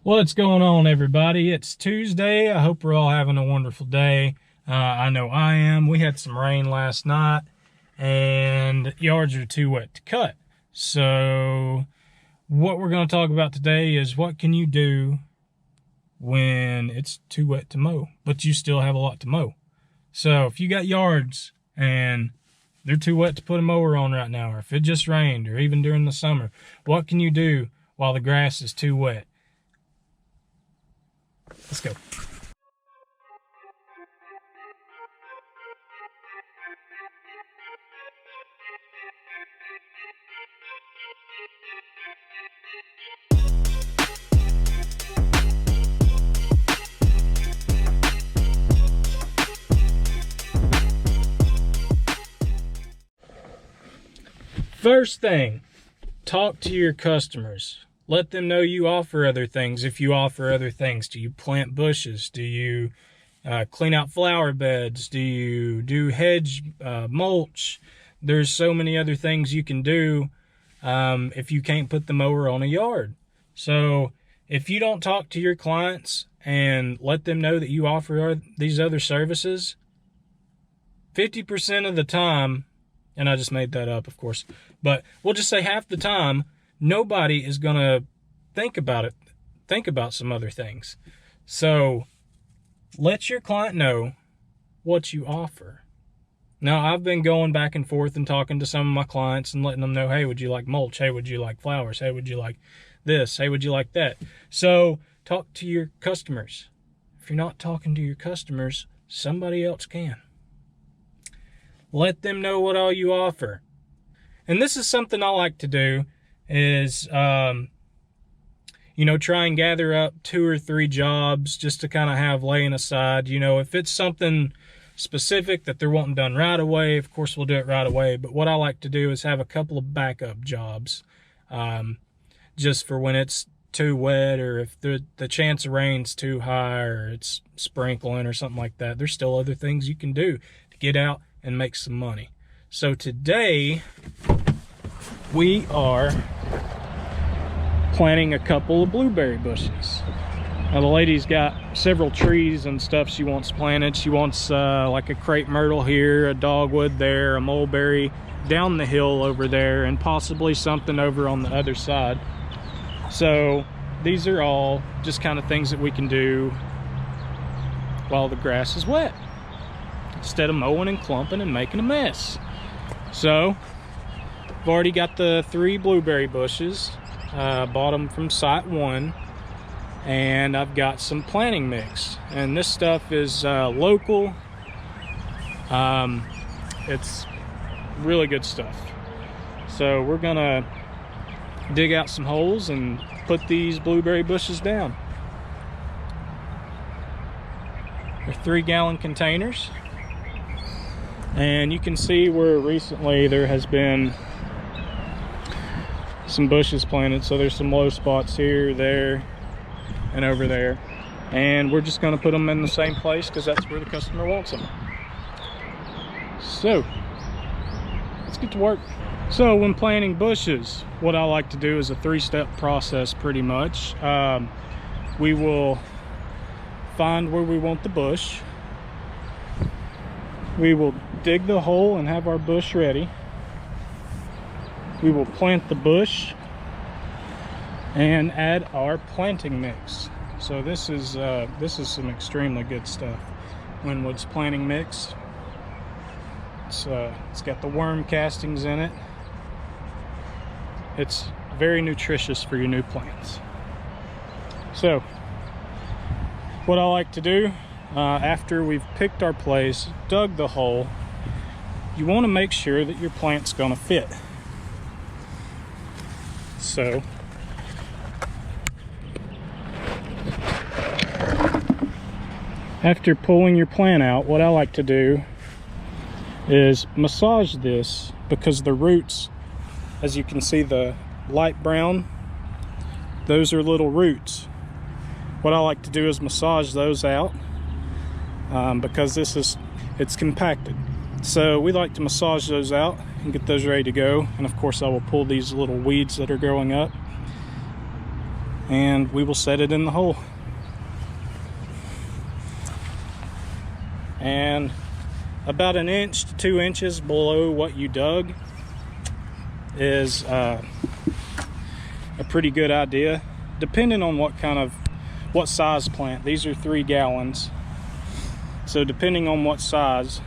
What's going on, everybody? It's Tuesday. I hope we're all having a wonderful day. I know I am. We had some rain last night and yards are too wet to cut. So what we're going to talk about today is what can you do when it's too wet to mow, but you still have a lot to mow. So if you got yards and they're too wet to put a mower on right now, or if it just rained, or even during the summer, what can you do while the grass is too wet? Let's go. First thing, talk to your customers. Let them know you offer other things if you offer other things. Do you plant bushes? Do you clean out flower beds? Do you do hedge mulch? There's so many other things you can do if you can't put the mower on a yard. So if you don't talk to your clients and let them know that you offer these other services, 50% of the time, and I just made that up, of course, but we'll just say half the time, nobody is going to think about some other things. So let your client know what you offer. Now, I've been going back and forth and talking to some of my clients and letting them know, hey, would you like mulch? Hey, would you like flowers? Hey, would you like this? Hey, would you like that? So talk to your customers. If you're not talking to your customers, somebody else can. Let them know what all you offer. And this is something I like to do is, try and gather up 2 or 3 jobs just to kind of have laying aside. If it's something specific that they're wanting done right away, of course we'll do it right away. But what I like to do is have a couple of backup jobs just for when it's too wet, or if the chance of rain's too high, or it's sprinkling or something like that. There's still other things you can do to get out and make some money. So today we are planting a couple of blueberry bushes. Now the lady's got several trees and stuff she wants planted. She wants like a crepe myrtle here, a dogwood there, a mulberry down the hill over there, and possibly something over on the other side. So these are all just kind of things that we can do while the grass is wet, instead of mowing and clumping and making a mess. So I've already got the 3 blueberry bushes, bought them from Site One, and I've got some planting mix, and this stuff is local. It's really good stuff. So we're gonna dig out some holes and put these blueberry bushes down. They're 3-gallon containers, and you can see where recently there has been some bushes planted. So there's some low spots here, there, and over there, and we're just going to put them in the same place because that's where the customer wants them. So let's get to work. So when planting bushes, what I like to do is a 3-step process pretty much. We will find where we want the bush. We will dig the hole and have our bush ready. We will plant the bush and add our planting mix. So this is some extremely good stuff. Winwood's planting mix. It's got the worm castings in it. It's very nutritious for your new plants. So what I like to do after we've picked our place, dug the hole, you want to make sure that your plant's going to fit. So after pulling your plant out, what I like to do is massage this, because the roots, as you can see, the light brown, those are little roots. What I like to do is massage those out because it's compacted. So we like to massage those out and get those ready to go. And of course I will pull these little weeds that are growing up. and we will set it in the hole. And about 1 inch to 2 inches below what you dug is a pretty good idea, depending on what size plant. These are 3 gallons, so depending on what size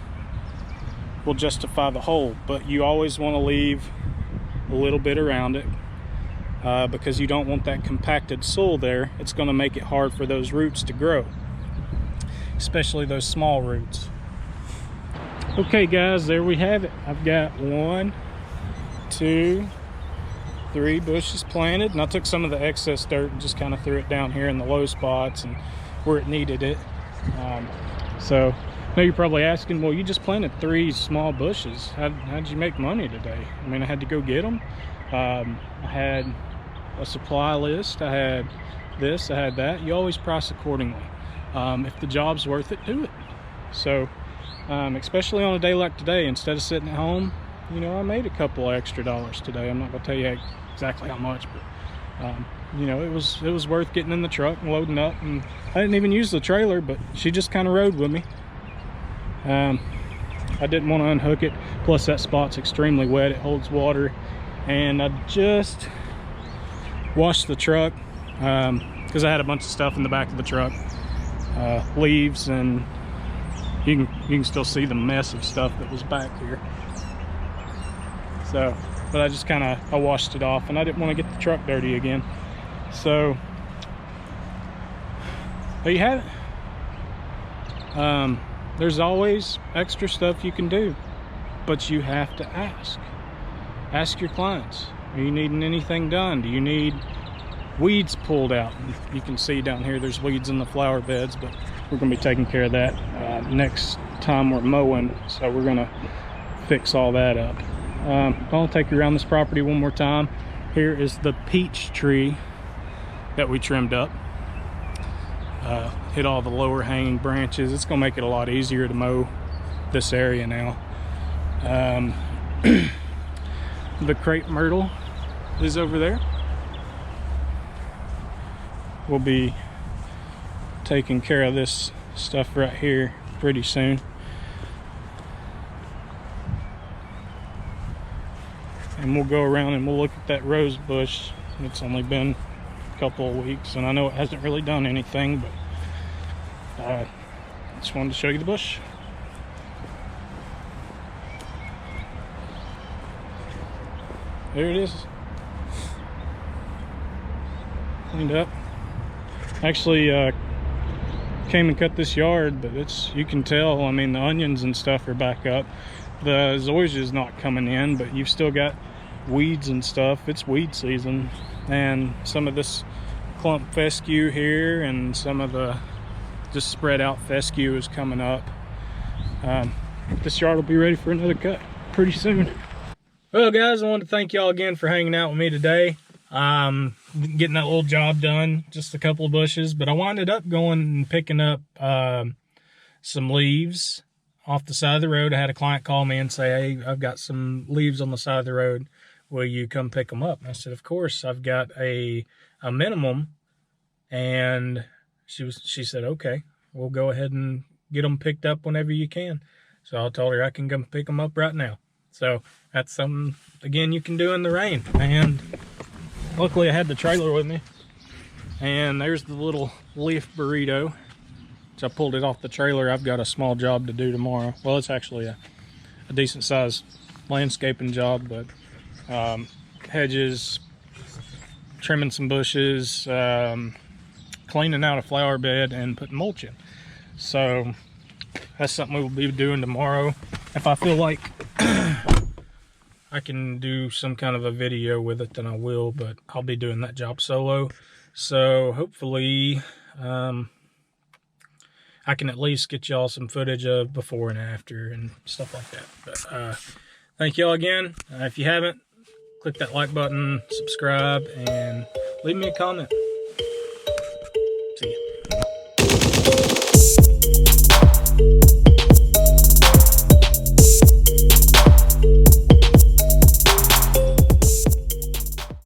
will justify the hole. But you always want to leave a little bit around it, because you don't want that compacted soil there. It's going to make it hard for those roots to grow, especially those small roots. Okay guys, there we have it. I've got 1, 2, 3 bushes planted, and I took some of the excess dirt and just kind of threw it down here in the low spots and where it needed it. So I know you're probably asking, well, you just planted 3 small bushes. How'd you make money today? I mean, I had to go get them. I had a supply list. I had this, I had that. You always price accordingly. If the job's worth it, do it. So especially on a day like today, instead of sitting at home, you know, I made a couple of extra dollars today. I'm not gonna tell you exactly how much, but you know, it was worth getting in the truck and loading up. And I didn't even use the trailer, but she just kind of rode with me. I didn't want to unhook it, plus that spot's extremely wet, it holds water. And I just washed the truck because I had a bunch of stuff in the back of the truck, leaves, and you can still see the mess of stuff that was back here. So, but I just I washed it off, and I didn't want to get the truck dirty again. So there you have it. There's always extra stuff you can do, but you have to ask your clients, are you needing anything done? Do you need weeds pulled out? You can see down here there's weeds in the flower beds, but we're going to be taking care of that next time we're mowing, so we're going to fix all that up. I'll take you around this property one more time. Here is the peach tree that we trimmed up. Hit all the lower hanging branches. It's going to make it a lot easier to mow this area now. The crepe myrtle is over there. We'll be taking care of this stuff right here pretty soon. And we'll go around and we'll look at that rose bush. It's only been a couple of weeks, and I know it hasn't really done anything, but I just wanted to show you the bush. There it is. Cleaned up. Actually came and cut this yard, but you can tell, I mean, the onions and stuff are back up. The zoysia is not coming in, but you've still got weeds and stuff. It's weed season, and some of this clump fescue here and some of the just spread out fescue is coming up. This yard will be ready for another cut pretty soon. Well guys, I want to thank y'all again for hanging out with me today. Getting that little job done, just a couple of bushes, but I winded up going and picking up some leaves off the side of the road. I had a client call me and say, hey, I've got some leaves on the side of the road, will you come pick them up? And I said, of course. I've got a minimum. And she said, okay, we'll go ahead and get them picked up whenever you can. So I told her I can come pick them up right now. So that's something, again, you can do in the rain. And luckily I had the trailer with me. And there's the little leaf burrito, which I pulled it off the trailer. I've got a small job to do tomorrow. Well, it's actually a decent sized landscaping job, but hedges, trimming some bushes, cleaning out a flower bed, and putting mulch in. So that's something we'll be doing tomorrow. If I feel like I can do some kind of a video with it, then I will, but I'll be doing that job solo. So hopefully I can at least get y'all some footage of before and after and stuff like that. But thank y'all again. If you haven't, click that like button, subscribe, and leave me a comment. See ya.